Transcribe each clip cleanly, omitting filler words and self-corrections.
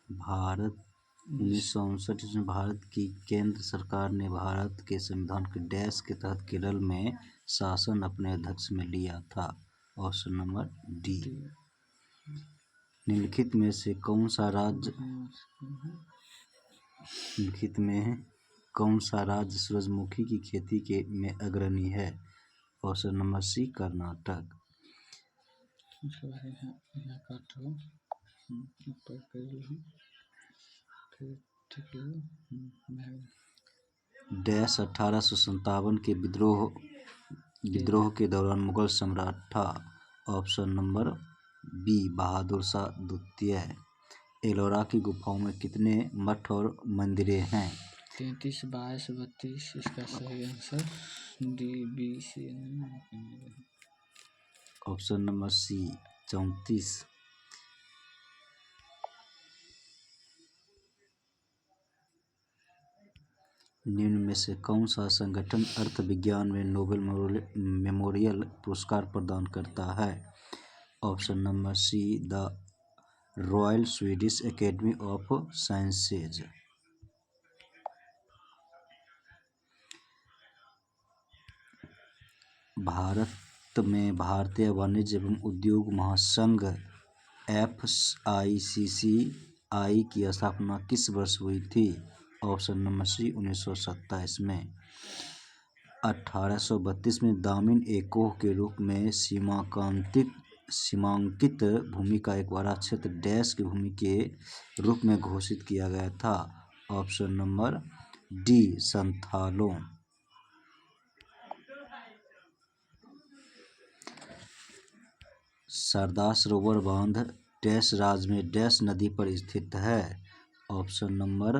भारत 1959 ईस्वी में भारत की केंद्र सरकार ने भारत के संविधान के डैश के तहत केरल में शासन अपने अध्यक्ष में लिया था। Option number D. निम्नलिखित में कौन सा राज्य सूरजमुखी की खेती में अग्रणी है? Option number C Karnataka. Dash 1857 के विद्रोह के दौरान मुगल सम्राट था। Option number B Bahadur Shah द्वितीय। एलोरा की गुफाओं में कितने मठ और मंदिरें हैं? 33, 22, 32। इसका सही answer D, B, C. Option number C 34। निम्न में से कौन सा संगठन अर्थविज्ञान में नोबेल मेमोरियल पुरस्कार प्रदान करता है? Option number see the royal Swedish academy of sciences. Bharat में भारतीय वाणिज्य एवं उद्योग महासंघ FICCI की स्थापना किस वर्ष हुई थी? ऑप्शन नंबर सी 1927 में। 1832 में दामिन एकोह के रूप में सीमांकित भूमि का एक बड़ा क्षेत्र डैश की भूमि के रूप में घोषित किया गया था। ऑप्शन नंबर डी संथालों। सरदार सरोवर बांध डैश राज्य में डैश नदी पर स्थित है? Option number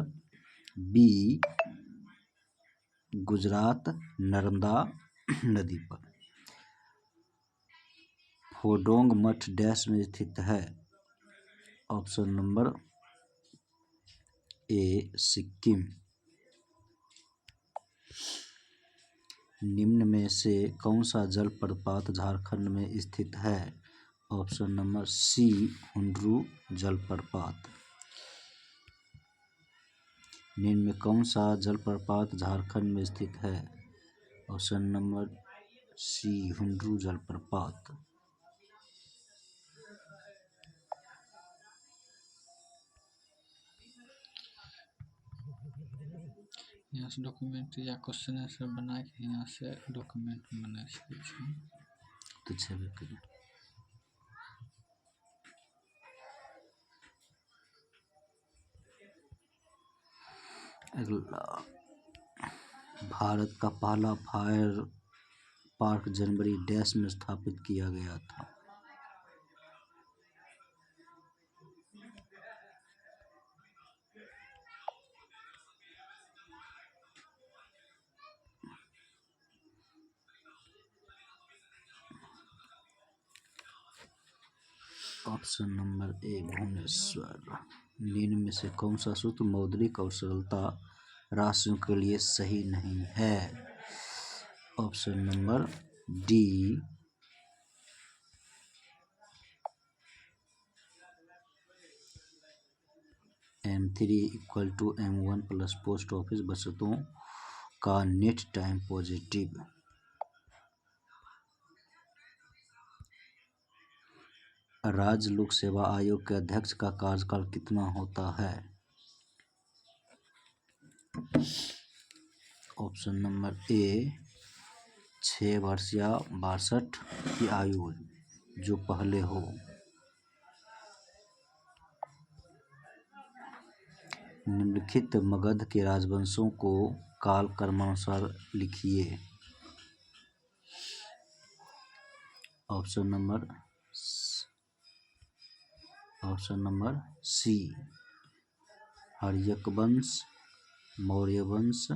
B Gujarat Narmada नदी पर। फोडोंग मठ डैश में स्थित है? Option number A Sikkim. निम्न में से कौन सा जलप्रपात झारखंड में स्थित है? ऑप्शन नंबर सी हुंड्रू जलप्रपात। निम्न में कौन सा जलप्रपात झारखंड में स्थित है? ऑप्शन नंबर सी हुंड्रू जलप्रपात। यहाँ से डॉक्यूमेंट या क्वेश्चन आंसर बना के यहाँ से डॉक्यूमेंट बना सकते हैं। तो छेबे करी। अगला, भारत का पहला फायर पार्क जनवरी डैश में स्थापित किया गया था? Option number A Bhubaneswar. निम्न में से कौन सा सूत्र मौद्रिक और सरलता राशियों के लिए सही नहीं है? Option number D M3 = M1 plus post office बचतों का नेट टाइम पॉजिटिव। राज्य लोक सेवा आयोग के अध्यक्ष का कार्यकाल कितना होता है? ऑप्शन नंबर ए 6 वर्ष या 62 की आयु जो पहले हो। निम्नलिखित मगध के राजवंशों को काल क्रमानुसार लिखिए। ऑप्शन नंबर सी हर्यक वंश, मौर्य वंश,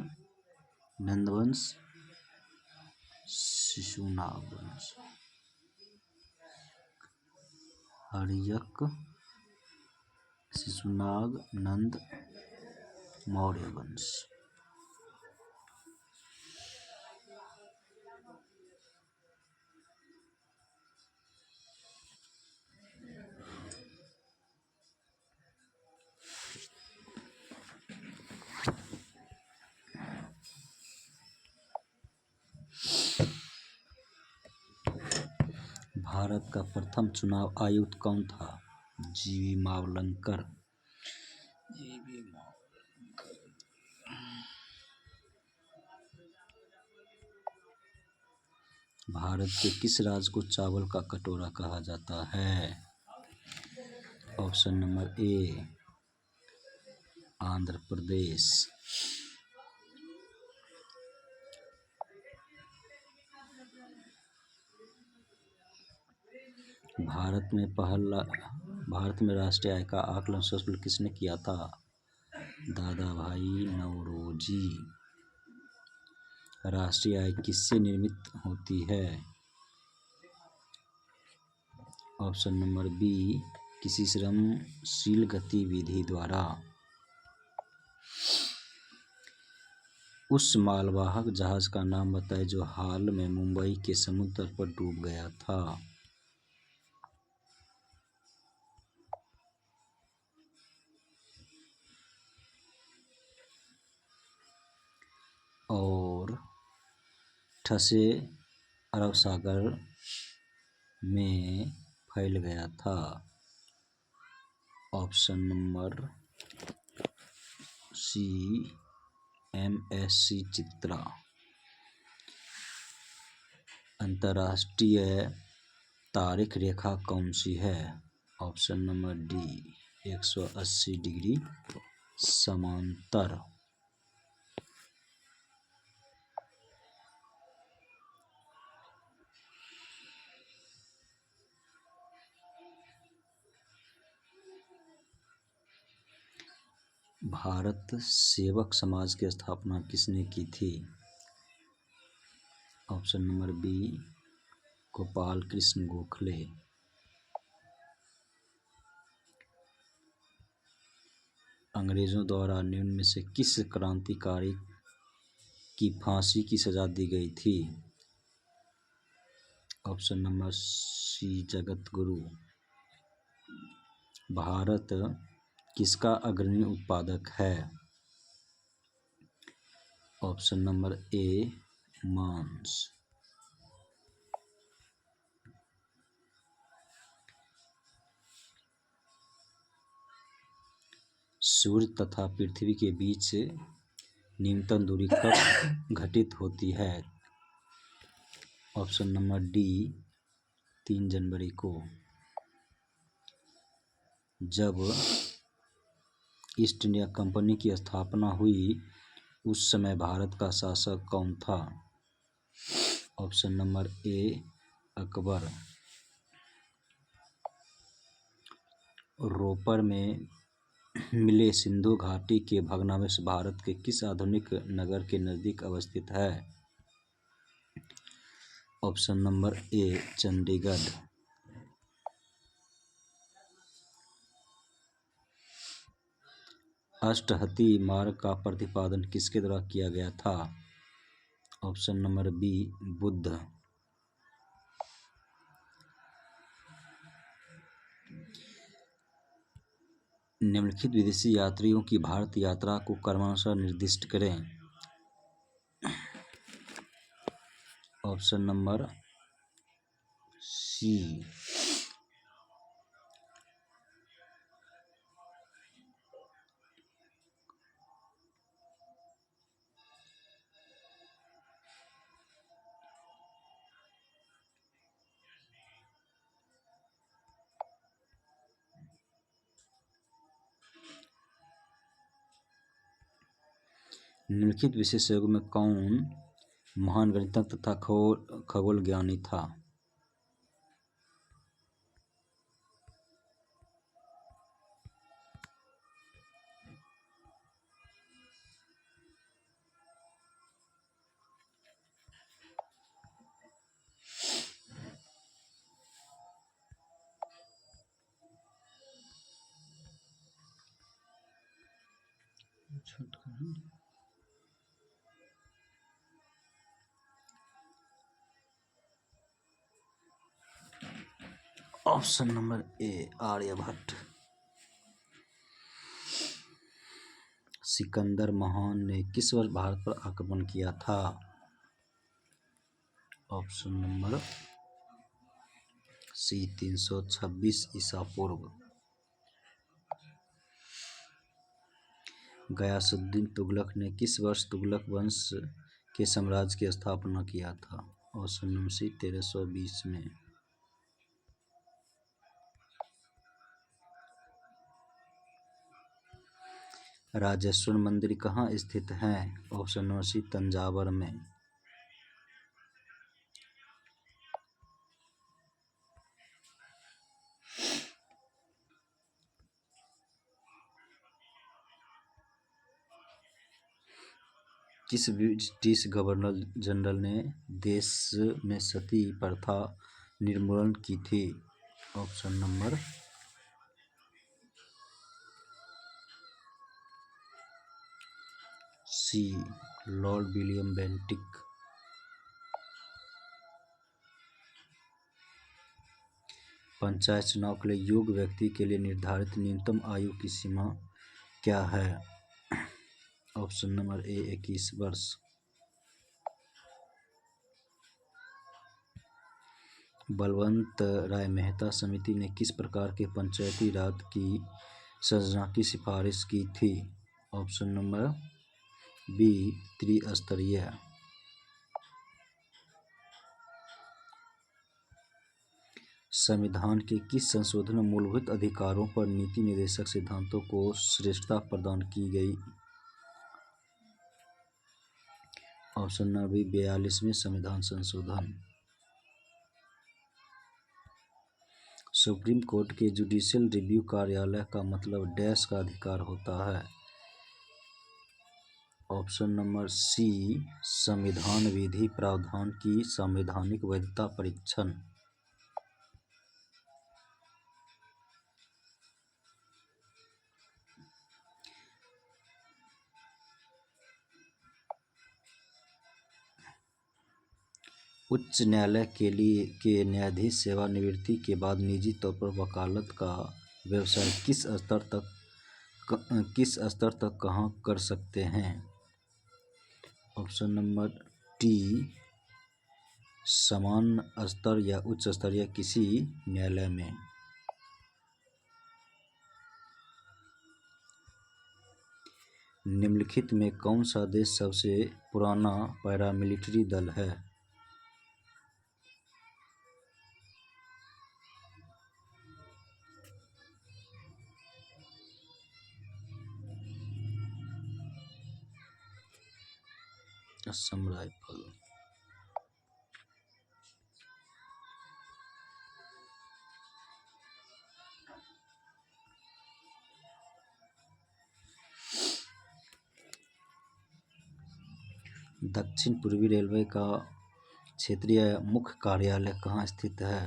नंद वंश, शिशुनाग वंश। हर्यक, शिशुनाग, नंद, मौर्य वंश। भारत का प्रथम चुनाव आयुक्त कौन था? जीवी मावलंकर। ये भी भारत के किस राज्य को चावल का कटोरा कहा जाता है? ऑप्शन नंबर ए आंध्र प्रदेश। भारत में राष्ट्रीय आय का आकलन सर्वप्रथम किसने किया था? दादा भाई नौरोजी। राष्ट्रीय आय किससे निर्मित होती है? ऑप्शन नंबर बी किसी श्रमशील गतिविधि द्वारा। उस मालवाहक जहाज का नाम बताएं जो हाल में मुंबई के समुद्र तट पर डूब गया था। और ठसे अरब सागर में फैल गया था। Option number C MSC Chitra. अंतर्राष्ट्रीय तारिख रेखा कौन सी है? ऑप्शन नंबर डी 180 डिग्री समांतर। भारत सेवक समाज की स्थापना किसने की थी? Option number B Gopal Krishna Gokhale. अंग्रेजों द्वारा निम्न में से किस क्रांतिकारी की फांसी की सजा दी गई थी? ऑप्शन नंबर सी जगत गुरु। भारत किसका अग्रणी उत्पादक है? ऑप्शन नंबर ए मांस। सूर्य तथा पृथ्वी के बीच न्यूनतम दूरी कब घटित होती है? ऑप्शन नंबर डी 3 जनवरी को। जब ईस्ट इंडिया कंपनी की स्थापना हुई उस समय भारत का शासक कौन था? Option number A Akbar. Ropar में मिले सिंधु घाटी के भग्नावशेष भारत के किस आधुनिक नगर के नजदीक अवस्थित है? Option number A Chandigarh. अष्टहती मार्ग का प्रतिपादन किसके द्वारा किया गया था? Option number B Buddha. निम्नलिखित विदेशी यात्रियों की भारत यात्रा को क्रमानुसार निर्दिष्ट करें। ऑप्शन नंबर सी निम्नलिखित विशेषज्ञों में कौन महान गणितज्ञ तथा खगोल ज्ञानी था? Option number A Aryabhata. Sikandar महान ने किस वर्ष भारत पर आक्रमण किया था? ऑप्शन नंबर सी 326 ईसा पूर्व। गयासुद्दीन तुगलक ने किस वर्ष तुगलक वंश के साम्राज्य की स्थापना किया था? ऑप्शन नंबर सी 1320 में। राजेश्वर मंदिर कहाँ स्थित है? ऑप्शन नंबर सी तंजावर में। किस ब्रिटिश गवर्नर जनरल ने देश में सती प्रथा निर्मूलन की थी? Option number C lord William Bentinck. Panchayat चुनाव के लिए योग्य व्यक्ति के लिए निर्धारित न्यूनतम आयु की सीमा क्या है? ऑप्शन नंबर ए 21 वर्ष। बलवंत राय मेहता समिति ने किस प्रकार के पंचायती राज की संरचना की सिफारिश की थी? ऑप्शन नंबर बी त्रिस्तरीय। संविधान के किस संशोधन में मूलभूत अधिकारों पर नीति निर्देशक सिद्धांतों को श्रेष्ठता प्रदान की गई? ऑप्शन नंबर बी 42वें संविधान संशोधन। सुप्रीम कोर्ट के जुडिशियल रिव्यू कार्यालय का मतलब डैश का अधिकार होता है? ऑप्शन नंबर सी संविधान विधि प्रावधान की संवैधानिक वैधता परीक्षण। उच्च न्यायालय के न्यायाधीश सेवानिवृत्ति के बाद निजी तौर पर वकालत का व्यवसाय किस स्तर तक कहाँ कर सकते हैं? ऑप्शन नंबर टी समान स्तर या उच्च स्तर या किसी न्यायालय में। निम्नलिखित में कौन सा देश सबसे पुराना पैरामिलिट्री दल है? असम राइफल। दक्षिण पूर्वी रेलवे का क्षेत्रीय मुख्य कार्यालय कहाँ स्थित है?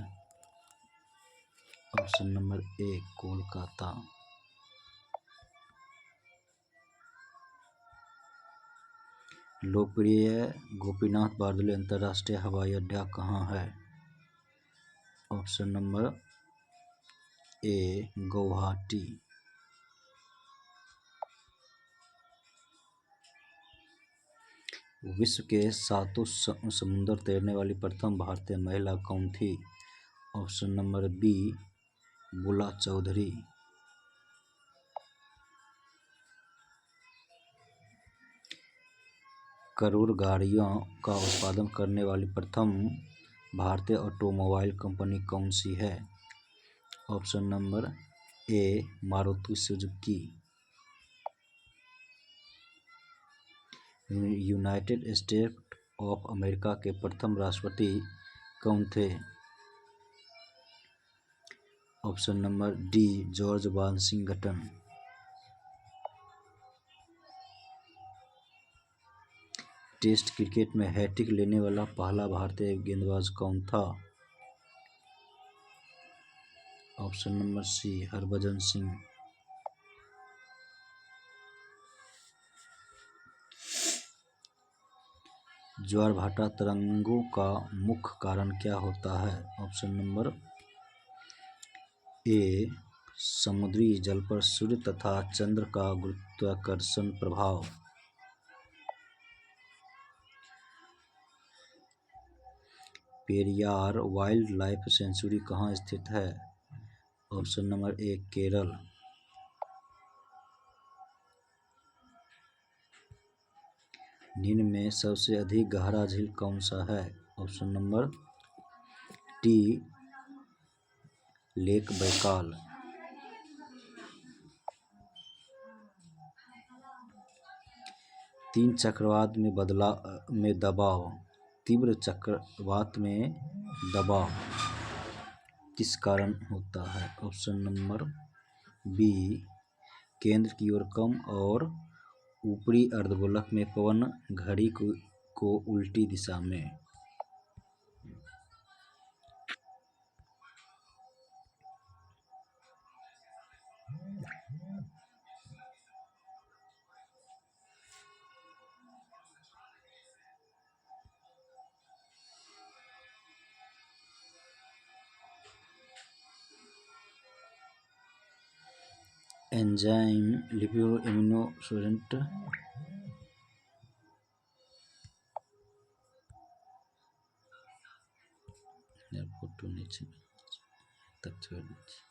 ऑप्शन नंबर ए कोलकाता। लोकप्रिय गोपीनाथ बारदलोई अंतर्राष्ट्रीय हवाई अड्डा कहाँ है? ऑप्शन नंबर ए गुवाहाटी। विश्व के 7 समुद्र तैरने वाली प्रथम भारतीय महिला कौन थी? ऑप्शन नंबर बी बुला चौधरी। करोड़ गाड़ियों का उत्पादन करने वाली प्रथम भारतीय ऑटोमोबाइल कंपनी कौन सी है? Option number A Maruti Suzuki. United State of America के प्रथम राष्ट्रपति कौन थे? Option number D George Washington. Test cricket में हैट्रिक लेने वाला पहला भारतीय गेंदबाज कौन था? Option number C Harbhajan Singh. ज्वार भाटा तरंगों का मुख्य कारण क्या होता है? ऑप्शन नंबर ए समुद्री जल पर सूर्य तथा चंद्र का गुरुत्वाकर्षण प्रभाव। पेरियार वाइल्ड लाइफ सेंचुरी कहाँ स्थित है? ऑप्शन नंबर ए केरल। निम्न में सबसे अधिक गहरा झील कौन सा है? Option number T lake Baikal. तीव्र चक्रवात में दबाव किस कारण होता है? ऑप्शन नंबर बी केंद्र की ओर कम और ऊपरी अर्धगोलक में पवन घड़ी को उल्टी दिशा में। एंजाइम लिपोइमिनोसेंट फोटो नीचे तक छोड़ दीजिए।